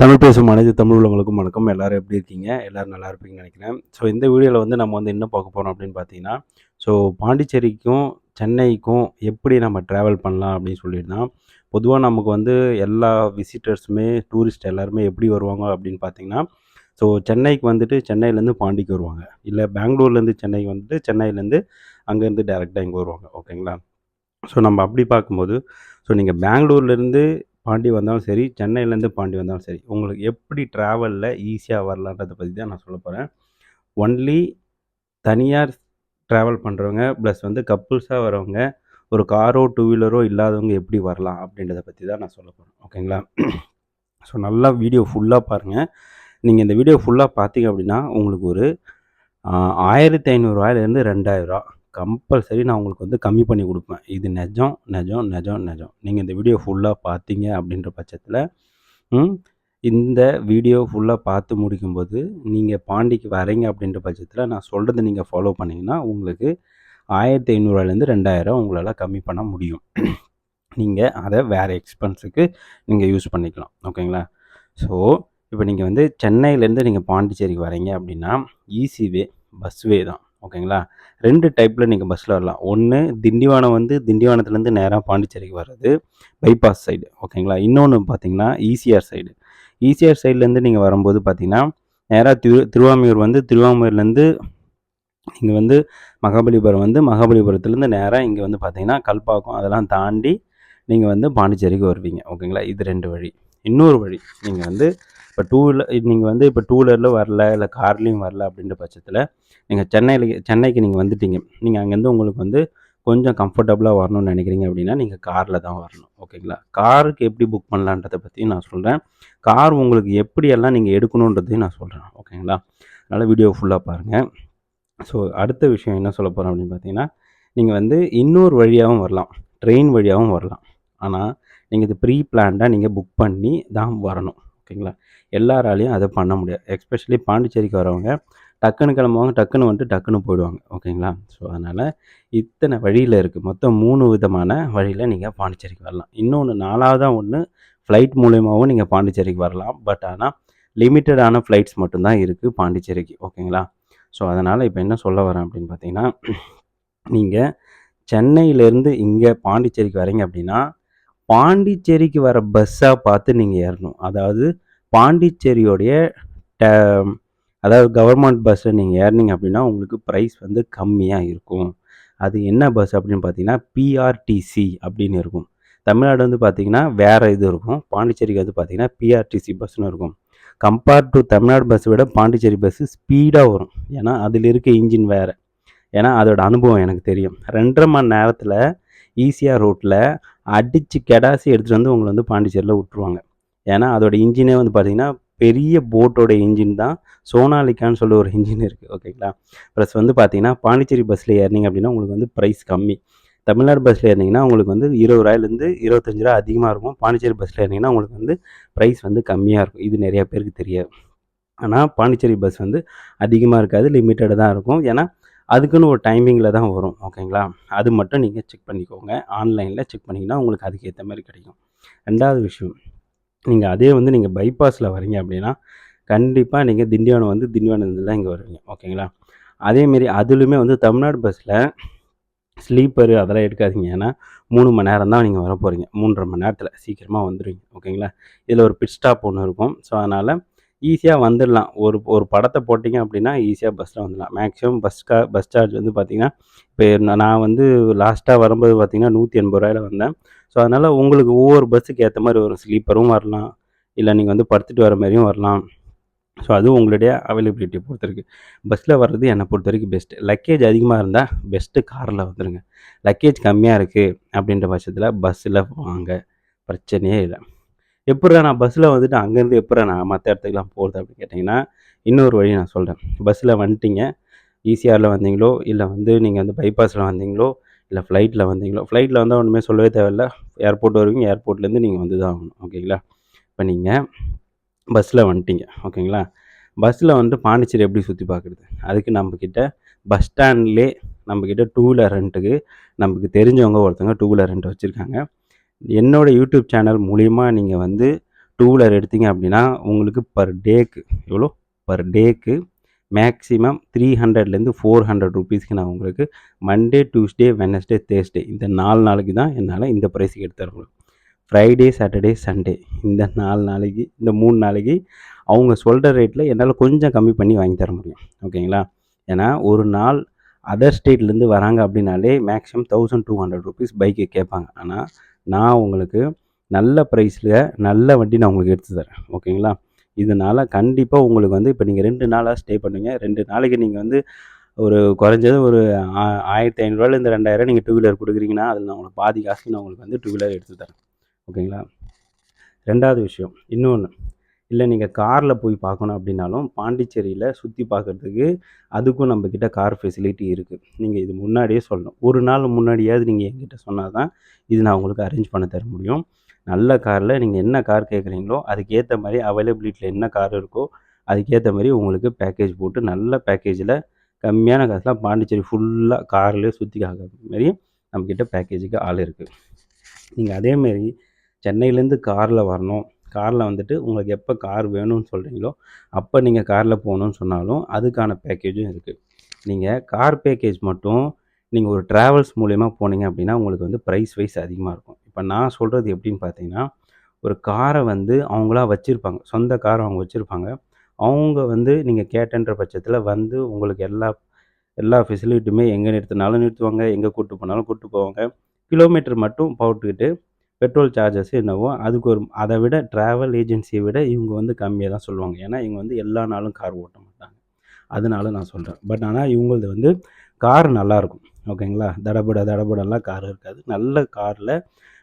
தமிழ் பேசும் அனைத்து தமிழ் உள்ளவங்களுக்கும் வணக்கம். எல்லோரும் எப்படி இருக்கீங்க? எல்லோரும் நல்லா இருப்பீங்கன்னு நினைக்கிறேன். ஸோ இந்த வீடியோவில் வந்து நம்ம வந்து என்ன பார்க்க போகிறோம் அப்படின்னு பார்த்தீங்கன்னா, ஸோ பாண்டிச்சேரிக்கும் சென்னைக்கும் எப்படி நம்ம ட்ராவல் பண்ணலாம் அப்படின்னு சொல்லிட்டு தான். பொதுவாக நமக்கு வந்து எல்லா விசிட்டர்ஸுமே டூரிஸ்ட் எல்லாருமே எப்படி வருவாங்க அப்படின்னு பார்த்தீங்கன்னா, ஸோ சென்னைக்கு வந்துட்டு சென்னையிலேருந்து பாண்டிக்கு வருவாங்க. இல்லை பெங்களூர்லேருந்து சென்னைக்கு வந்துட்டு சென்னையிலேருந்து அங்கேருந்து டேரெக்டாக இங்கே வருவாங்க. ஓகேங்களா? ஸோ நம்ம அப்படி பார்க்கும்போது, ஸோ நீங்கள் பெங்களூர்லேருந்து பாண்டி வந்தாலும் சரி, சென்னையிலேருந்து பாண்டி வந்தாலும் சரி, உங்களுக்கு எப்படி ட்ராவலில் ஈஸியாக வரலான்றத பற்றி தான் நான் சொல்லப் போகிறேன். ஒன்லி தனியார் ட்ராவல் பண்ணுறவங்க ப்ளஸ் வந்து கப்புள்ஸாக வரவங்க, ஒரு காரோ, டூ வீலரோ இல்லாதவங்க எப்படி வரலாம் அப்படின்றத பற்றி தான் நான் சொல்லப் போகிறேன். ஓகேங்களா? ஸோ நல்லா வீடியோ ஃபுல்லாக பாருங்கள். நீங்கள் இந்த வீடியோ ஃபுல்லாக பார்த்தீங்க அப்படின்னா, உங்களுக்கு ஒரு ரூ. 1500 ரூ. 2000 கம்பல்சரி நான் உங்களுக்கு வந்து கம்மி பண்ணி கொடுப்பேன். இது நெஜம், நெஜம், நெஜம், நெஜம். நீங்கள் இந்த வீடியோ ஃபுல்லாக பார்த்தீங்க அப்படின்ற பட்சத்தில் இந்த வீடியோ ஃபுல்லாக பார்த்து முடிக்கும்போது நீங்கள் பாண்டிக்கு வரீங்க அப்படின்ற பட்சத்தில் நான் சொல்கிறத நீங்கள் ஃபாலோ பண்ணிங்கன்னா உங்களுக்கு ரூ. 1500 2000 உங்களால் கம்மி பண்ண முடியும். நீங்கள் அதை வேறு எக்ஸ்பென்ஸுக்கு நீங்கள் யூஸ் பண்ணிக்கலாம். ஓகேங்களா? ஸோ இப்போ நீங்கள் வந்து சென்னையிலேருந்து நீங்கள் பாண்டிச்சேரிக்கு வரீங்க அப்படின்னா ஈஸி வே பஸ் வே தான். ஓகேங்களா? 2 டைப்பில் நீங்கள் பஸ்ஸில் வரலாம். ஒன்று திண்டிவனம் வந்து திண்டிவனத்துலேருந்து நேராக பாண்டிச்சேரிக்கு வர்றது பைபாஸ் சைடு. ஓகேங்களா? இன்னொன்று பார்த்தீங்கன்னா ஈசிஆர் சைடு. ஈசிஆர் சைட்லேருந்து நீங்கள் வரும்போது பார்த்தீங்கன்னா நேராக திருவாமியூர் வந்து திருவாமியூர்லேருந்து இங்கே வந்து மகாபலிபுரம் வந்து மகாபலிபுரத்துலேருந்து நேராக இங்கே வந்து பார்த்தீங்கன்னா கல்பாக்கம் அதெல்லாம் தாண்டி நீங்கள் வந்து பாண்டிச்சேரிக்கு வருவீங்க. ஓகேங்களா? இது 2 வழி. இன்னொரு வழி நீங்கள் வந்து இப்போ நீங்கள் வந்து இப்போ டூ வீலரில் வரல, இல்லை கார்லேயும் வரல அப்படின்ற பட்சத்தில் நீங்கள் சென்னைக்கு நீங்கள் வந்துட்டீங்க. நீங்கள் அங்கேருந்து உங்களுக்கு வந்து கொஞ்சம் கம்ஃபர்டபுளாக வரணும்னு நினைக்கிறீங்க அப்படின்னா நீங்கள் காரில் தான் வரணும். ஓகேங்களா? காருக்கு எப்படி புக் பண்ணலான்றதை பற்றி நான் சொல்கிறேன். கார் உங்களுக்கு எப்படியெல்லாம் நீங்கள் எடுக்கணுன்றதையும் நான் சொல்கிறேன். ஓகேங்களா? அதனால் வீடியோ ஃபுல்லாக பாருங்கள். ஸோ அடுத்த விஷயம் என்ன சொல்ல போகிறேன் அப்படின்னு பார்த்தீங்கன்னா, நீங்கள் வந்து இன்னொரு வழியாகவும் வரலாம், ட்ரெயின் வழியாகவும் வரலாம். ஆனால் நீங்கள் இது ப்ரீ பிளான்டாக நீங்கள் புக் பண்ணி தான் வரணும். ஓகேங்களா? எல்லாராலையும் அதை பண்ண முடியாது. எஸ்பெஷலி பாண்டிச்சேரிக்கு வரவங்க டக்குன்னு கிளம்புவாங்க, டக்குன்னு வந்துட்டு டக்குன்னு போயிடுவாங்க. ஓகேங்களா? ஸோ அதனால் இத்தனை வழியில் இருக்குது. மொத்தம் 3 விதமான வழியில் நீங்கள் பாண்டிச்சேரிக்கு வரலாம். இன்னொன்று 4வதாக ஒன்று ஃப்ளைட் மூலியமாகவும் நீங்கள் பாண்டிச்சேரிக்கு வரலாம். பட் ஆனால் லிமிட்டடான ஃப்ளைட்ஸ் மட்டும்தான் இருக்குது பாண்டிச்சேரிக்கு. ஓகேங்களா? ஸோ அதனால் இப்போ என்ன சொல்ல வரேன் அப்படின்னு பார்த்தீங்கன்னா, நீங்கள் சென்னையிலேருந்து இங்கே பாண்டிச்சேரிக்கு வரீங்க அப்படின்னா பாண்டிச்சேரிக்கு வர பஸ்ஸாக பார்த்து நீங்கள் ஏறணும். அதாவது பாண்டிச்சேரியோடைய ட அதாவது கவர்மெண்ட் பஸ்ஸில் நீங்கள் ஏறினீங்க அப்படின்னா உங்களுக்கு ப்ரைஸ் வந்து கம்மியாக இருக்கும். அது என்ன பஸ் அப்படின்னு பார்த்தீங்கன்னா பிஆர்டிசி அப்படின்னு இருக்கும். தமிழ்நாடு வந்து பார்த்திங்கன்னா வேறு இது இருக்கும். பாண்டிச்சேரிக்கு வந்து பார்த்திங்கன்னா பிஆர்டிசி பஸ்ஸுன்னு இருக்கும். கம்பேர்ட் டு தமிழ்நாடு பஸ்ஸை விட பாண்டிச்சேரி பஸ்ஸு ஸ்பீடாக வரும். ஏன்னா அதில் இருக்க இன்ஜின் வேறு. ஏன்னா அதோட அனுபவம் எனக்கு தெரியும். 2.5 மணி நேரத்தில் ஈசிஆர் ரோட்டில் அடித்து கெடாசி எடுத்துகிட்டு வந்து உங்களை வந்து பாண்டிச்சேரியில் விட்ருவாங்க. ஏன்னா அதோட இன்ஜினே வந்து பார்த்திங்கன்னா பெரிய போட்டோட இன்ஜின் தான். சோனாலிக்கான்னு சொல்லி ஒரு இன்ஜின் இருக்குது. ஓகேங்களா? ப்ளஸ் வந்து பார்த்திங்கன்னா பாண்டிச்சேரி பஸ்ஸில் ஏறினீங்க அப்படின்னா உங்களுக்கு வந்து ப்ரைஸ் கம்மி. தமிழ்நாடு பஸ்ஸில் ஏறினீங்கன்னா உங்களுக்கு வந்து ரூ. 20 25 அதிகமாக இருக்கும். பாண்டிச்சேரி பஸ்ஸில் ஏறினீங்கன்னா உங்களுக்கு வந்து ப்ரைஸ் வந்து கம்மியாக இருக்கும். இது நிறையா பேருக்கு தெரியாது. ஆனால் பாண்டிச்சேரி பஸ் வந்து அதிகமாக இருக்காது, லிமிட்டடாக தான் இருக்கும். ஏன்னா அதுக்குன்னு ஒரு டைமிங்கில் தான் வரும். ஓகேங்களா? அது மட்டும் நீங்கள் செக் பண்ணிக்கோங்க. ஆன்லைனில் செக் பண்ணிங்கன்னா உங்களுக்கு அதுக்கேற்ற மாதிரி கிடைக்கும். 2வது விஷயம், நீங்கள் அதே வந்து நீங்கள் பைபாஸில் வரீங்க அப்படின்னா கண்டிப்பாக நீங்கள் திண்டிவனம் வந்து திண்டிவனத்தில் இங்கே வருவீங்க. ஓகேங்களா? அதேமாரி அதுலேயுமே வந்து தமிழ்நாடு பஸ்ஸில் ஸ்லீப்பரு அதெல்லாம் எடுக்காதீங்க. ஏன்னா 3 மணி நேரம் தான் நீங்கள் வர போகிறீங்க. 3.5 மணி நேரத்தில் சீக்கிரமாக வந்துடுவீங்க. ஓகேங்களா? இதில் ஒரு பிட் ஸ்டாப் ஒன்று இருக்கும். ஸோ அதனால் ஈஸியாக வந்துடலாம். ஒரு படத்தை போட்டிங்க அப்படின்னா ஈஸியாக பஸ்ஸில் வந்துடலாம். மேக்ஸிமம் பஸ் சார்ஜ் வந்து பார்த்திங்கன்னா இப்போ நான் வந்து லாஸ்ட்டாக வரும்போது பார்த்திங்கன்னா ரூ. 180 வந்தேன். ஸோ அதனால் உங்களுக்கு ஒவ்வொரு பஸ்ஸுக்கு ஏற்ற மாதிரி வரும். ஸ்லீப்பரும் வரலாம், இல்லை நீங்கள் வந்து படுத்துட்டு வர மாதிரியும் வரலாம். ஸோ அதுவும் உங்களுடைய அவைலபிலிட்டியை பொறுத்து இருக்குது. பஸ்ஸில் வர்றது என்னை பொறுத்த வரைக்கும் பெஸ்ட்டு. லக்கேஜ் அதிகமாக இருந்தால் பெஸ்ட்டு காரில் வந்துடுங்க. லக்கேஜ் கம்மியாக இருக்குது அப்படின்ற பட்சத்தில் பஸ்ஸில் வாங்க, பிரச்சனையே இல்லை. எப்புட்றா நான் பஸ்ஸில் வந்துட்டு அங்கேருந்து எப்புட்றா நான் மற்ற இடத்துக்குலாம் போகிறது அப்படின்னு கேட்டிங்கன்னா, இன்னொரு வழி நான் சொல்கிறேன். பஸ்ஸில் வந்துட்டீங்க, ஈசிஆரில் வந்தீங்களோ, இல்லை வந்து நீங்கள் வந்து பைபாஸில் வந்தீங்களோ, இல்லை ஃப்ளைட்டில் வந்தீங்களோ, ஃப்ளைட்டில் வந்தால் ஒன்றுமே சொல்லவே தேவையில்ல. ஏர்போர்ட் வருவீங்க, ஏர்போர்ட்லேருந்து நீங்கள் வந்து தான் ஆகணும். ஓகேங்களா? இப்போ நீங்கள் பஸ்ஸில் வந்துட்டீங்க. ஓகேங்களா? பஸ்ஸில் வந்துட்டு பாண்டிச்சேரி எப்படி சுற்றி பார்க்குறது? அதுக்கு நம்மக்கிட்ட பஸ் ஸ்டாண்ட்லேயே நம்மக்கிட்ட டூ வீலர் ரெண்ட்டுக்கு நமக்கு தெரிஞ்சவங்க ஒருத்தவங்க டூ வீலர் ரெண்ட் வச்சுருக்காங்க. என்னோடய யூடியூப் சேனல் மூலிமா நீங்கள் வந்து டூ வீலர் எடுத்தீங்க அப்படின்னா உங்களுக்கு பர் டேக்கு எவ்வளோ? பர் டேக்கு மேக்ஸிமம் 300லேருந்து 400 ருபீஸ்க்கு நான் உங்களுக்கு மண்டே, டியூஸ்டே, வெட்னஸ்டே, தேர்ஸ்டே இந்த 4 நாளைக்கு தான் என்னால் இந்த ப்ரைஸுக்கு எடுத்து தர முடியும். ஃப்ரைடே, சாட்டர்டே, சண்டே இந்த 4 நாளைக்கு, இந்த 3 நாளைக்கு அவங்க சொல்கிற ரேட்டில் என்னால் கொஞ்சம் கம்மி பண்ணி வாங்கி தர முடியும். ஓகேங்களா? ஏன்னா ஒரு நாள் அதர் ஸ்டேட்லேருந்து வராங்க அப்படின்னாலே மேக்ஸிமம் 1200 ருபீஸ் பைக்கு கேட்பாங்க. ஆனால் நான் உங்களுக்கு நல்ல ப்ரைஸில் நல்ல வண்டி நான் உங்களுக்கு எடுத்து தரேன். ஓகேங்களா? இதனால் கண்டிப்பாக உங்களுக்கு வந்து இப்போ நீங்கள் 2 நாளாக ஸ்டே பண்ணுவீங்க. 2 நாளைக்கு நீங்கள் வந்து ஒரு குறைஞ்சது ஒரு 1500லேருந்து 2000 நீங்கள் டூ வீலர் கொடுக்குறீங்கன்னா அதில் நான் உங்களுக்கு பாதி காசுக்கு நான் உங்களுக்கு வந்து டூ வீலர் எடுத்து தரேன். ஓகேங்களா? 2வது விஷயம் இன்னொன்று, இல்லை நீங்கள் காரில் போய் பார்க்கணும் அப்படின்னாலும் பாண்டிச்சேரியில் சுற்றி பார்க்குறதுக்கு அதுக்கும் நம்மக்கிட்ட கார் ஃபெசிலிட்டி இருக்குது. நீங்கள் இது முன்னாடியே சொல்லணும். ஒரு நாள் முன்னாடியாவது நீங்கள் என்கிட்ட சொன்னால் தான் இது நான் உங்களுக்கு அரேஞ்ச் பண்ண தர முடியும். நல்ல காரில் நீங்கள் என்ன கார் கேட்குறீங்களோ அதுக்கேற்ற மாதிரி அவைலபிலிட்டியில் என்ன கார் இருக்கோ அதுக்கேற்ற மாதிரி உங்களுக்கு பேக்கேஜ் போட்டு நல்ல பேக்கேஜில் கம்மியான காசில் பாண்டிச்சேரி ஃபுல்லாக கார்லேயே சுற்றி காக்கிற மாதிரி நம்மக்கிட்ட பேக்கேஜுக்கு ஆள் இருக்குது. நீங்கள் அதேமாரி சென்னையிலேருந்து காரில் வரணும், காரில் வந்துட்டு உங்களுக்கு எப்போ கார் வேணும்னு சொல்கிறீங்களோ அப்போ நீங்கள் காரில் போகணுன்னு சொன்னாலும் அதுக்கான பேக்கேஜும் இருக்குது. நீங்கள் கார் பேக்கேஜ் மட்டும் நீங்கள் ஒரு ட்ராவல்ஸ் மூலயமா போனீங்க அப்படின்னா உங்களுக்கு வந்து ப்ரைஸ் வைஸ் அதிகமாக இருக்கும். இப்போ நான் சொல்கிறது எப்படின்னு பார்த்தீங்கன்னா, ஒரு காரை வந்து அவங்களா வச்சுருப்பாங்க, சொந்த கார் அவங்க வச்சுருப்பாங்க. அவங்க வந்து நீங்கள் கேட்டன்ற பட்சத்தில் வந்து உங்களுக்கு எல்லா ஃபெசிலிட்டியுமே எங்கே நிறுத்தினாலும் நிறுத்துவாங்க, எங்கே கூப்பிட்டு போனாலும் கூப்பிட்டு போவாங்க. கிலோமீட்டர் மட்டும் போட்டுக்கிட்டு பெட்ரோல் சார்ஜஸ் என்னவோ அதுக்கு அதை விட ட்ராவல் ஏஜென்சியை விட இவங்க வந்து கம்மியாக தான் சொல்லுவாங்க. ஏன்னா இவங்க வந்து எல்லா நாளும் கார் ஓட்ட மாட்டாங்க. அதனால நான் சொல்கிறேன். பட் ஆனால் இவங்களது வந்து கார் நல்லாயிருக்கும். ஓகேங்களா? தடபடலாம் கார் இருக்காது. நல்ல காரில்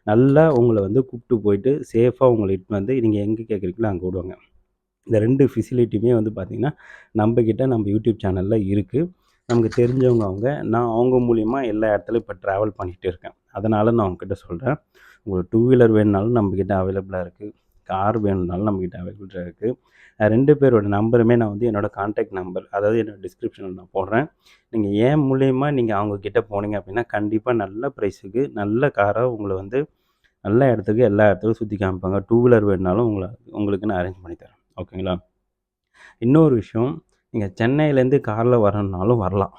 நல்லா உங்களை வந்து கூப்பிட்டு போயிட்டு சேஃபாக உங்களை இட்டுன்னு வந்து நீங்கள் எங்கே கேட்குறீங்களோ அங்கே விடுவாங்க. இந்த 2 ஃபெசிலிட்டியுமே வந்து பார்த்திங்கன்னா நம்மக்கிட்ட நம்ம யூடியூப் சேனலில் இருக்குது. நமக்கு தெரிஞ்சவங்க நான் அவங்க மூலிமா எல்லா இடத்துலையும் இப்போ ட்ராவல் பண்ணிகிட்டு இருக்கேன். அதனால் நான் உங்ககிட்ட சொல்கிறேன். உங்களுக்கு டூ வீலர் வேணுனாலும் நம்மக்கிட்ட அவைலபிளாக இருக்குது. கார் வேணும்னாலும் நம்மக்கிட்ட அவைலபிளாக இருக்குது. 2 பேரோட நம்பருமே நான் வந்து என்னோடய கான்டாக்ட் நம்பர் அதாவது என்னோடய டிஸ்கிரிப்ஷனில் நான் போடுறேன். நீங்கள் என் மூலிமா நீங்கள் அவங்கக்கிட்ட போனீங்க அப்படின்னா கண்டிப்பாக நல்ல ப்ரைஸுக்கு நல்ல காராக உங்களை வந்து நல்ல இடத்துக்கு எல்லா இடத்துக்கும் சுற்றி காமிப்பாங்க. டூ வீலர் வேணுனாலும் உங்களுக்கு நான் அரேஞ்ச் பண்ணி தரேன். ஓகேங்களா? இன்னொரு விஷயம், நீங்கள் சென்னையிலேருந்து காரில் வரணுன்னாலும் வரலாம்.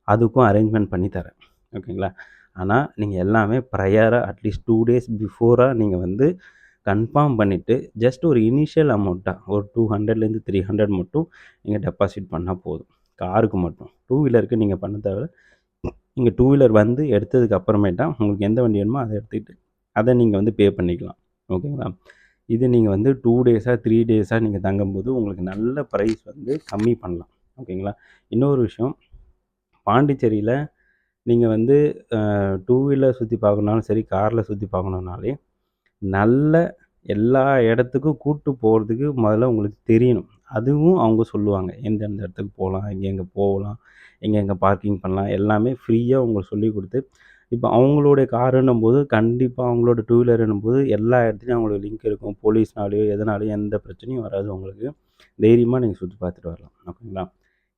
அதுக்கும் அரேஞ்ச்மெண்ட் பண்ணி தரேன். ஓகேங்களா? ஆனால் நீங்கள் எல்லாமே ப்ரையராக அட்லீஸ்ட் 2 டேஸ் பிஃபோராக நீங்கள் வந்து கன்ஃபார்ம் பண்ணிவிட்டு ஜஸ்ட் ஒரு இனிஷியல் அமௌண்ட்டாக ஒரு 200லேருந்து 300 மட்டும் நீங்கள் டெபாசிட் பண்ணால் போதும். காருக்கு மட்டும். டூ வீலருக்கு நீங்கள் பண்ண தேவை. நீங்கள் டூ வீலர் வந்து எடுத்ததுக்கு அப்புறமேட்டா உங்களுக்கு எந்த வண்டி வேணுமோ அதை எடுத்துக்கிட்டு அதை நீங்கள் வந்து பே பண்ணிக்கலாம். ஓகேங்களா? இது நீங்கள் வந்து 2 டேஸாக 3 டேஸாக நீங்கள் தங்கும்போது உங்களுக்கு நல்ல ப்ரைஸ் வந்து கம்மி பண்ணலாம். ஓகேங்களா? இன்னொரு விஷயம், பாண்டிச்சேரியில் நீங்கள் வந்து டூ வீலர் சுற்றி பார்க்கணுனாலும் சரி, காரில் சுற்றி பார்க்கணுன்னாலே நல்ல எல்லா இடத்துக்கும் கூப்பிட்டு போகிறதுக்கு முதல்ல உங்களுக்கு தெரியணும். அதுவும் அவங்க சொல்லுவாங்க. எந்தெந்த இடத்துக்கு போகலாம், எங்கெங்கே போகலாம், எங்கெங்கே பார்க்கிங் பண்ணலாம் எல்லாமே ஃப்ரீயாக உங்களுக்கு சொல்லிக் கொடுத்து இப்போ அவங்களுடைய காருன்னும்போது கண்டிப்பாக அவங்களோட டூ வீலருன்னும்போது எல்லா இடத்துலையும் அவங்களுக்கு லிங்க் இருக்கும். போலீஸ்னாலேயோ எதனாலேயும் எந்த பிரச்சனையும் வராது உங்களுக்கு. தைரியமாக நீங்கள் சுற்றி பார்த்துட்டு வரலாம். ஓகேங்களா?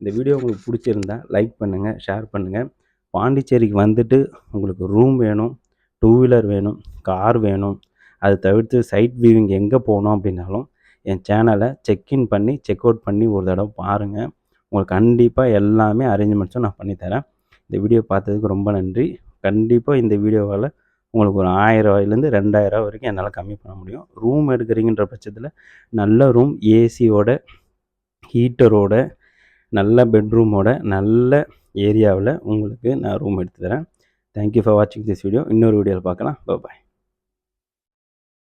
இந்த வீடியோ உங்களுக்கு பிடிச்சிருந்தா லைக் பண்ணுங்கள், ஷேர் பண்ணுங்கள். பாண்டிச்சேரிக்கு வந்துட்டு உங்களுக்கு ரூம் வேணும், டூ வீலர் வேணும், கார் வேணும், அது தவிர்த்து சைட் வியூவிங் எங்கே போகணும் அப்படின்னாலும் என் சேனலை செக்இன் பண்ணி செக் அவுட் பண்ணி ஒரு தடவை பாருங்கள். உங்களுக்கு கண்டிப்பாக எல்லாமே அரேஞ்ச்மெண்ட்ஸும் நான் பண்ணித்தரேன். இந்த வீடியோ பார்த்ததுக்கு ரொம்ப நன்றி. கண்டிப்பாக இந்த வீடியோவால் உங்களுக்கு ஒரு 1000 ரூபாயிலேருந்து 2000 வரைக்கும் என்னால் கம்மி பண்ண முடியும். ரூம் எடுக்கிறீங்கன்ற பட்சத்தில் நல்ல ரூம் ஏசியோட, ஹீட்டரோட, நல்ல பெட்ரூமோட, நல்ல ஏரியாவில் உங்களுக்கு நான் ரூம் எடுத்து தரேன். தேங்க்யூ ஃபார் வாட்சிங் திஸ் வீடியோ. இன்னொரு வீடியோவில் பார்க்கலாம். பாய்.